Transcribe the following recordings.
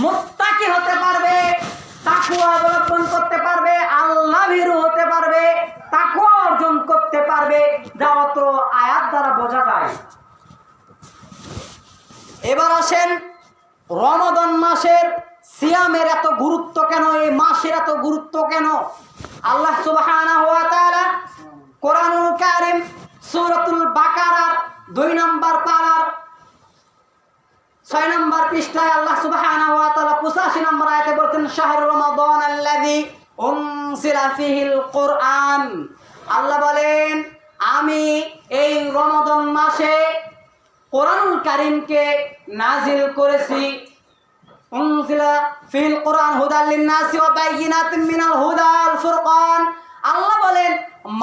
মুত্তাকি হতে পারবে, তাকওয়া অবলম্বন করতে পারবে, আল্লাহ ভীরু হতে পারবে, তাকওয়া অর্জন করতে পারবে, যা অত্র আয়াত দ্বারা বোঝা যায়। এবার আসেন রমাদান মাসের সিয়ামের এত গুরুত্ব কেন, এই মাসের এত গুরুত্ব কেন? আল্লাহ সুবহানাহু ওয়া তাআলা কোরআনুল কারীম সূরাতুল বাকারার 2 নম্বর পারার 6 নম্বর পৃষ্ঠায় আল্লাহ সুবহানাহু ওয়া তাআলা 85 নম্বর আয়াতে বলেন, শাহরু রমাদান আল্লাযী উনজিলা ফীহিল কুরআন। আল্লাহ বলেন, আমি এই রমাদান মাসে কোরআনুল কারীমকে নাজিল করেছি। উনজিলা ফিল কুরআন হুদাল লিন-নাসি ওয়া বাইয়িনাতিন মিনাল হুদা ওয়াল ফুরকান। আল্লাহ বলেন,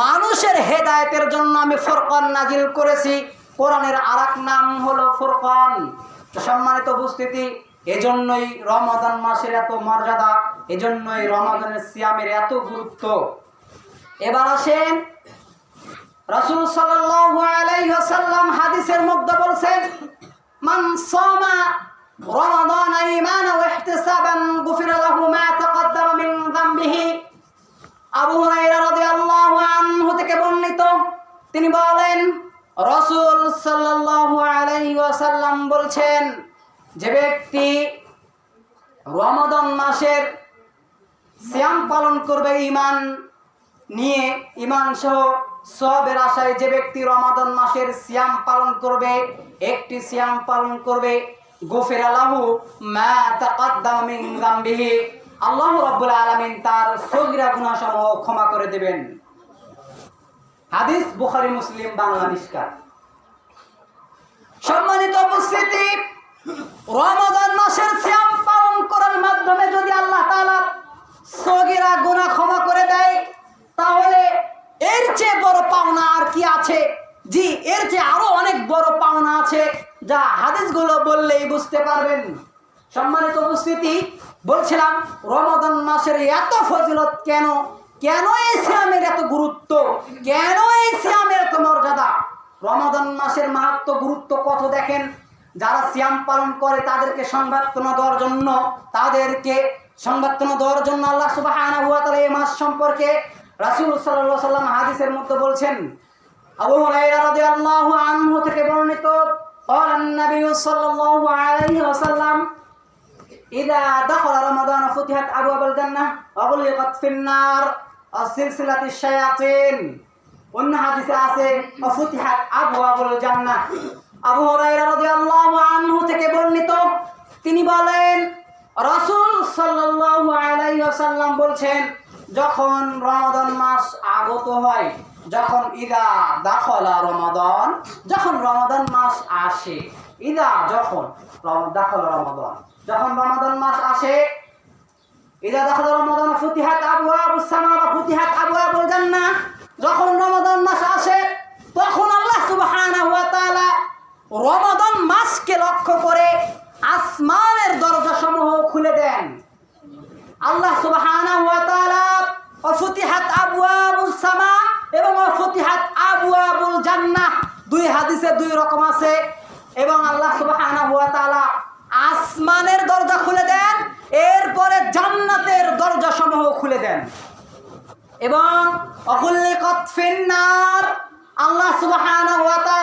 মানুষের হেদায়েতের জন্য আমি ফুরকান নাজিল করেছি। কোরআনের আরেক নাম হলো ফুরকান। সম্মানিত উপস্থিতি, এজন্যই রমাদান মাসের এত মর্যাদা, এজন্যই রমাদানের সিয়ামের এত গুরুত্ব। এবার আসেন রাসূল সাল্লাল্লাহু আলাইহি ওয়াসাল্লাম হাদিসের মধ্যে বলেন, মান সামা রমাদান ঈমানান ওয়া ইহতিসাবান গুফিরা লাহু মা তাকদ্দামা মিন যামবিহি। আবু হুরায়রা রাদিয়াল্লাহু আনহু থেকে বর্ণিত, তিনি বলেন, রাসূল সাল্লাল্লাহু আলাইহি ওয়াসাল্লাম বলছেন, যে ব্যক্তি রমাদান মাসের সিয়াম পালন করবে ঈমান নিয়ে, ঈমান সহ সওয়াবের আশায়, যে ব্যক্তি রমাদান মাসের সিয়াম পালন করবে, একটি সিয়াম পালন করবে, গুফিরা লাহু মা তাকদ্দামা মিন যামবিহি, আল্লাহ রাব্বুল আলামিন তার সগীরা গুনাহসমূহ ক্ষমা করে দেবেন। হাদিস বুখারী মুসলিম বাংলা নিষ্কার। সম্মানিত উপস্থিতি, রমাদান মাসের সিয়াম পালন করার মাধ্যমে যদি আল্লাহ তাআলা সগীরা গুনাহ ক্ষমা করে দেয়, তাহলে এর চেয়ে বড় পাওনা আর কি আছে? জি, এর চেয়ে আরো অনেক বড় পাওনা আছে, যা হাদিসগুলো বললেই বুঝতে পারবেন। সম্মানিত উপস্থিতি, বলছিলাম রমাদান মাসের এত ফজিলত কেন, কেন এই সিয়ামের এত গুরুত্ব, কেন এই সিয়ামের এত মর্যাদা? রমাদান মাসের মাহাত্ম্য গুরুত্ব কত দেখেন। যারা সিয়াম পালন করে তাদেরকে সংবর্ধনা দেওয়ার জন্য আল্লাহ সুবহানাহু ওয়া তাআলা এই মাস সম্পর্কে রাসূল সাল্লাল্লাহু আলাইহি ওয়াসাল্লাম হাদিসের মধ্যে বলছেন। আবু হুরায়রা রাদিয়াল্লাহু আনহু থেকে বর্ণিত, قال النبي صلى الله عليه وسلم إذا دخل رمضان فتحت أبواب الجنة وغلقت في النار سلسلة الشياطين। অন্য হাদিসে আছে ফুতিহাত আবওয়াবুল জান্নাহ। আবু হুরায়রা রাদিয়াল্লাহু আনহু থেকে বর্ণিত, তিনি বলেন, রাসূল সাল্লাল্লাহু আলাইহি ওয়াসাল্লাম বলছেন, যখন রমাদান মাস আগত হয়, যখন ইদা দাখলা রমাদান, যখন রমাদান মাস আসে, ইদা যখন দাখলা রমাদান, যখন রমাদান মাস আসে, ইদা দাখলা রমাদান ফুতিহাত আবওয়াবুস সামা ওয়া ফুতিহাত আবওয়াবুল জান্নাহ। যখন রমাদান মাস আসে, তখন আল্লাহ সুবহানাহু ওয়া তাআলা রমাদান মাসকে লক্ষ্য করে আসমানের দরজাসমূহ খুলে দেন। আল্লাহ সুবহানাহু ওয়া তাআলা ফুতিহাত আবওয়াবুস সামা এবং ফুতিহাত আবওয়াবুল জান্নাহ, দুই হাদিসে দুই রকম আছে। এবং আল্লাহ সুবহানাহু ওয়া তাআলা আসমানের দরজা খুলে দেন, এরপরে জান্নাতের দরজাসমূহ খুলে দেন। এবং অকুল্লিকাত ফিন্নার, আল্লাহ সুবহানাহু ওয়া তাআলা